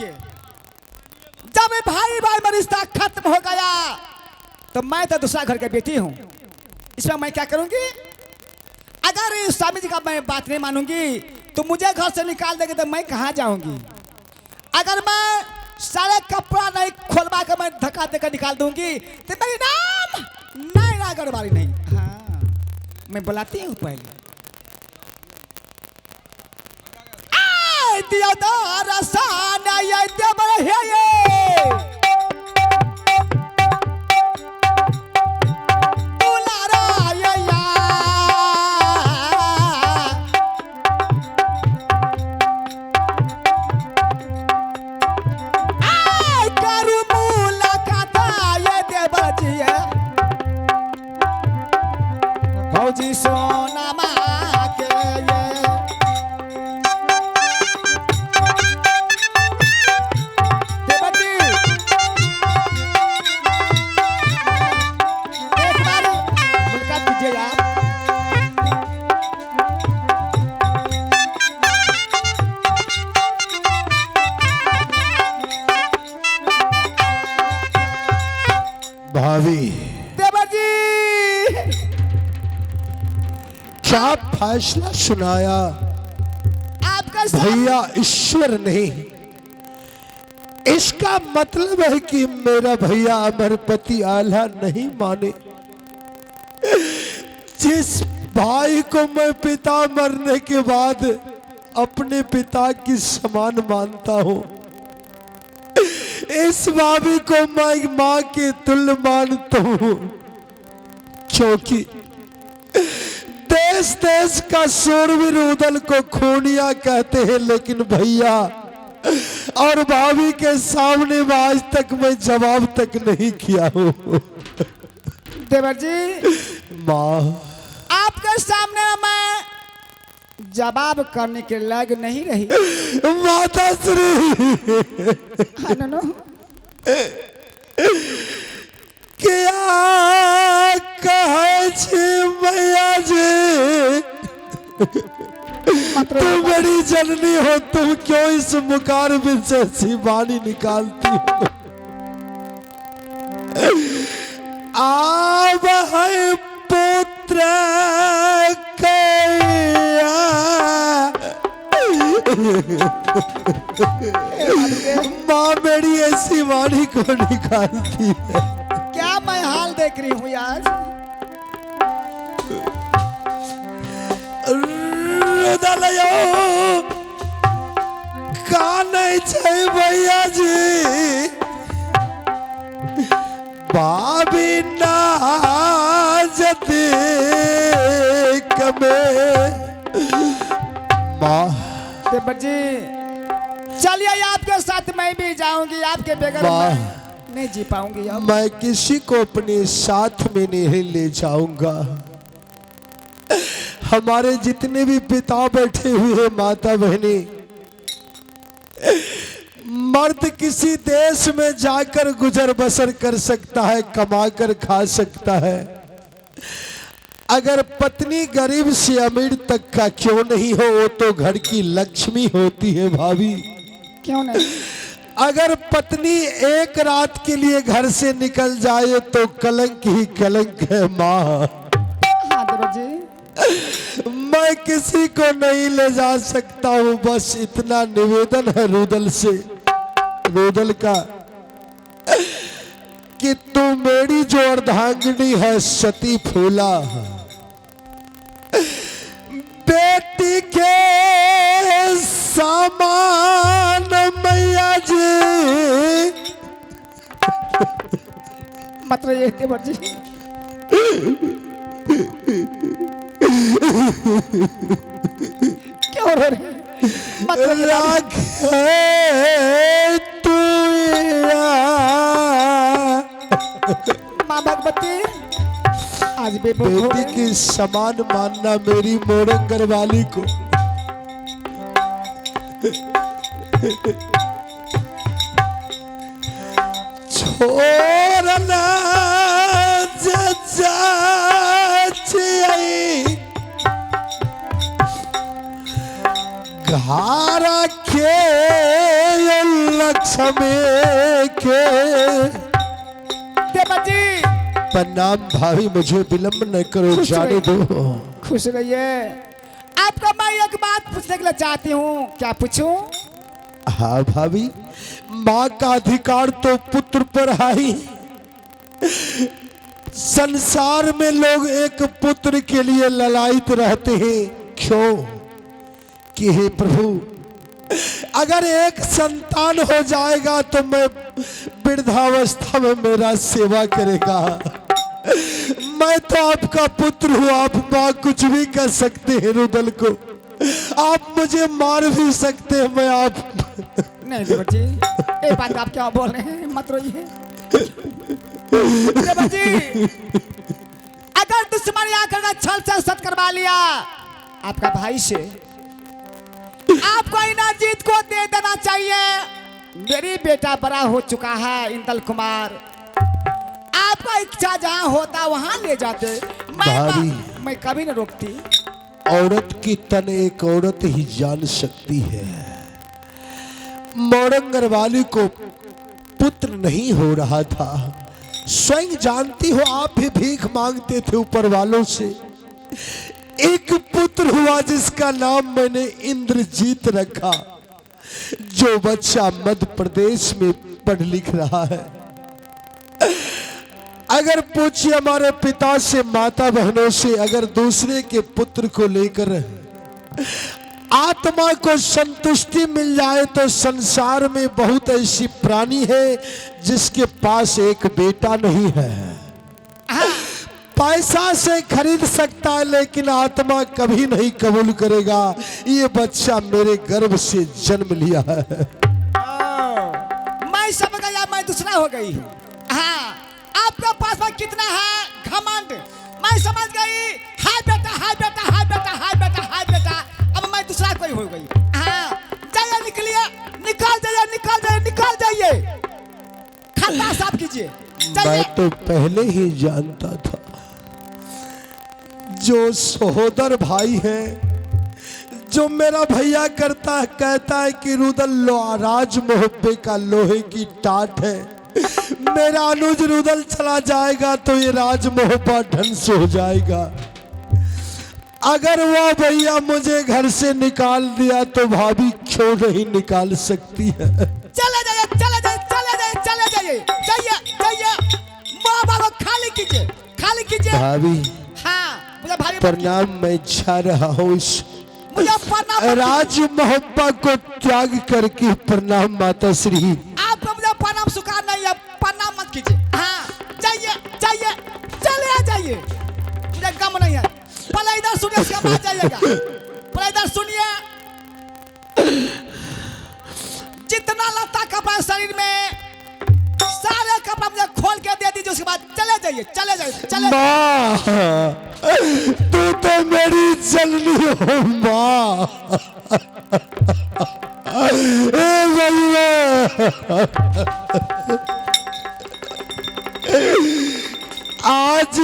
के जब भाई भाई में रिश्ता खत्म हो गया तो मैं तो दूसरा घर की बेटी हूँ, इसमें मैं क्या करूंगी? अगर इस स्वामी जी का मैं बात नहीं मानूंगी तो मुझे घर से निकाल देंगे तो मैं कहाँ जाऊंगी? अगर मैं सारे कपड़ा नहीं खोलवा कर मैं धक्का देकर निकाल दूंगी तो मेरी नाम नायरा गढ़वाली नहीं। हाँ मैं बुलाती हूँ पहले दिया तो रसाना ये देव है ये दुलारा ये या आई करू मुलाकात ये देव जी है भौजी सोना माँ के ये भाभी देवर जी क्या फैसला सुनाया? आपका भैया ईश्वर नहीं, इसका मतलब है कि मेरा भैया अमरपति आल्हा नहीं माने। जिस भाई को मैं पिता मरने के बाद अपने पिता की समान मानता हूं, इस भाभी को मैं मां के तुल्य मानता हूं, क्योंकि देश देश का शूरवीर उदल को खूनिया कहते हैं, लेकिन भैया और भाभी के सामने में आज तक मैं जवाब तक नहीं किया हूं। देवर जी माँ आपके सामने मैं जवाब करने के लायक नहीं रही। माता श्री क्या कहे छी मैया जी, तुम बड़ी जननी हो, तुम क्यों इस मुकार में से ऐसी वाणी निकालती हो? आब है पुत्र कैया, माँ मेरी ऐसी वाणी को निकालती है। क्या मैं हाल देख रही हूँ आज? रुदलयो काने छै भैया जी, भाभी नाजते कमे माँ। देवर जी चलिए आपके साथ मैं भी जाऊंगी, आपके बगैर मैं नहीं जी पाऊंगी। अब मैं किसी को अपने साथ में नहीं ले जाऊंगा। हमारे जितने भी पिता बैठे हुए हैं, माता बहनी, मर्द किसी देश में जाकर गुजर बसर कर सकता है, कमा कर खा सकता है। अगर पत्नी गरीब से अमीर तक का क्यों नहीं हो, वो तो घर की लक्ष्मी होती है भाभी। क्यों नहीं? अगर पत्नी एक रात के लिए घर से निकल जाए तो कलंक ही कलंक है माँ। हाँ देवर जी मैं किसी को नहीं ले जा सकता हूँ, बस इतना निवेदन है रुदल से, रुदल का, कि तू मेरी जो अर्धांगिनी है सती फूला, बेटी के समान मैया जी। मतलब ये देवर जी क्यों रो रहे? मतलब राख तू माँ भगवती आज भी बेटी की समान मानना मेरी मोरंगर वाली को। छोड़ना घारा के क्षमे के। देवा जी प्रणाम भाभी, मुझे विलंब न करो, खुश जाने रहिए। दो। खुश रहिए। आपको मैं एक बात पूछने के लिए चाहती हूँ, क्या पूछूं? हाँ भाभी, माँ का अधिकार तो पुत्र पर है ही। संसार में लोग एक पुत्र के लिए ललायित रहते हैं, क्यों? कि हे प्रभु, अगर एक संतान हो जाएगा तो मैं वृद्धावस्था में मेरा सेवा करेगा। मैं तो आपका पुत्र हूँ, आप माँ कुछ भी कर सकते हैं रुदल को, आप मुझे मार भी सकते हैं, मैं आप नहीं देवा जी, ये बात आप क्या बोल रहे हैं, मत रोइए। देवा जी, अगर दुश्मन आकर छल से सत करवा लिया आपका भाई से, आपको इना जीत को दे देना चाहिए। मेरी बेटा बड़ा हो चुका है इंदल कुमार, आपका इच्छा जहाँ होता वहाँ ले जाते, मैं कभी न रोकती। औरत की तन एक औरत ही जान सकती है। मोरंगर वाली को पुत्र नहीं हो रहा था, स्वयं जानती हो, आप भी भीख मांगते थे ऊपर वालों से। एक पुत्र हुआ जिसका नाम मैंने इंद्रजीत रखा, जो बच्चा मध्य प्रदेश में पढ़ लिख रहा है। अगर पूछिए हमारे पिता से, माता बहनों से, अगर दूसरे के पुत्र को लेकर आत्मा को संतुष्टि मिल जाए तो संसार में बहुत ऐसी प्राणी है जिसके पास एक बेटा नहीं है। पैसा से खरीद सकता है लेकिन आत्मा कभी नहीं कबूल करेगा ये बच्चा मेरे गर्भ से जन्म लिया है। मैं समझ गया, मैं दूसरा हो गई। हाँ, आपके पास में कितना है घमंड, मैं समझ गई। हाय बेटा, हाय बेटा, हाय बेटा, हाय बेटा, हाय बेटा, अब मैं दूसरा कोई हो गई। हाँ, जाइए, निकलिए, निकल जाइए, निकल जाइए, निकल जाइए, खाता साफ कीजिए। मैं तो पहले ही जानता था, जो सहोदर भाई है, जो मेरा भैया करता है, कहता है कि रुदल राज मोहब्बे का लोहे की टाट है, मेरा अनुज रुदल चला जाएगा तो ये राज मोहब्बा ध्वंस हो जाएगा। अगर वो भैया मुझे घर से निकाल दिया तो भाभी क्यों नहीं निकाल सकती है। चले जाइए, चले जाइए, चले जाइए, चले जाइए, जाइए, जाइए, माँ बाबा खाली कीजिए, खाली कीजिए। भाभी, हाँ, मुझे भाभी प्रणाम, मैं जा रहा हूँ इस मुझे प्रणाम। राज मोहब्बा को त्याग करके। प्रणाम माता श्री। आपको मुझे प्रणाम स्वीकार नहीं है, प्रणाम मत कीजिए। हाँ, जाइए, जाइए, चले जाइए, मुझे गम नहीं है। पहले इधर सुनिए, उसके बाद जाइएगा। पहले इधर सुनिए, जितना लता कपड़ा शरीर में, सारे कपड़ा मुझे खोल के दे दीजिए, उसके बाद चले जाइए, चले जाइए, चले। माँ, तू तो मेरी जननी हो माँ। ए भैया, आज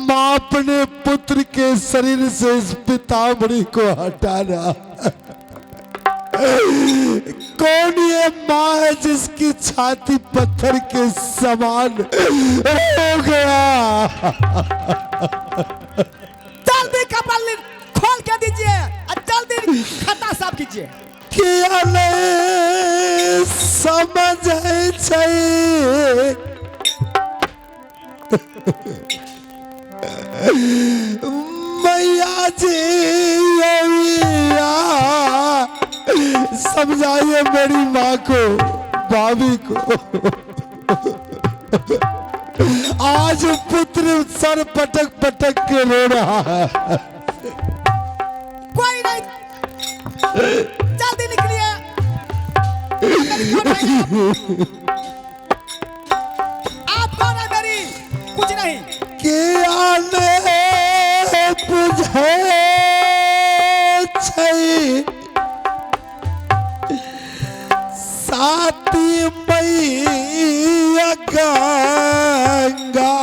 माँ अपने पुत्र के शरीर से इस पितामरी को हटाना। कौन ये माँ है जिसकी छाती पत्थर के समान हो गया। जल्दी कपड़ा खोल के दीजिए और जल्दी खाता साफ कीजिए। किया नहीं समझ चाहिए मैया जी, समझाइए मेरी माँ को, भाभी को। आज पुत्र सर पटक पटक के रो रहा है। कोई नहीं, जल्दी निकलिए। आप कौन है मेरी? कुछ नहीं। किया ने बुझे छै साती मैया गंगा।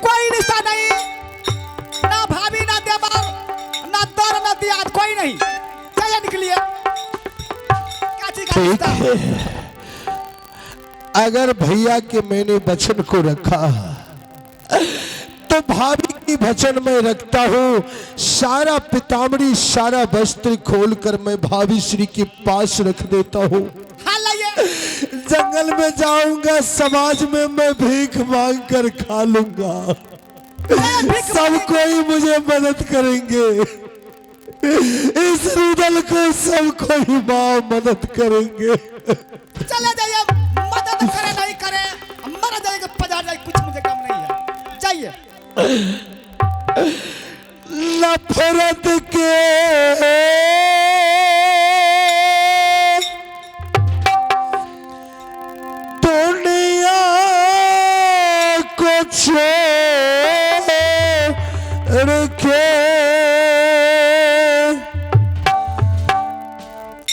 कोई रिश्ता नहीं, ना भाभी, ना देवर, ना दर, ना दियाद, कोई नहीं। चलिए लिख लिए क्या चीज का ठीक रिश्ता? है, अगर भैया के मैंने वचन को रखा तो भाभी की वचन मैं रखता हूँ। सारा पितामरी सारा वस्त्र खोलकर मैं भाभी श्री के पास रख देता हूँ। हाँ लाइए। जंगल में जाऊंगा, समाज में मैं भीख मांग कर खा लूंगा। सब कोई मुझे मदद करेंगे, इस रुदल को सब कोई माँ मदद करेंगे। चले जाइए, मदद करे नहीं करे मर जाएगा, पजार जाए, कुछ मुझे कम नहीं है, जाइए। नफरत के दुनिया को छोड़ के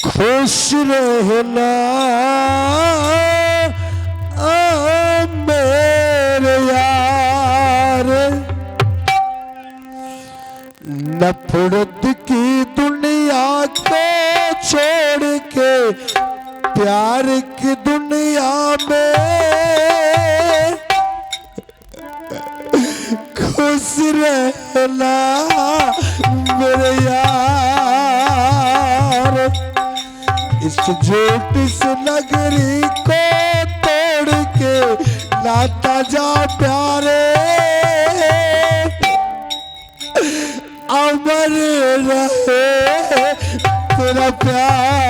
खुश रहना मेरे यार। नफरत की दुनिया को छोड़ के प्यार की दुनिया में खुश रहना मेरे यार। इस झूठ से नगरी को तोड़ के लाता जा प्यारे, अमर रहे तेरा प्यार।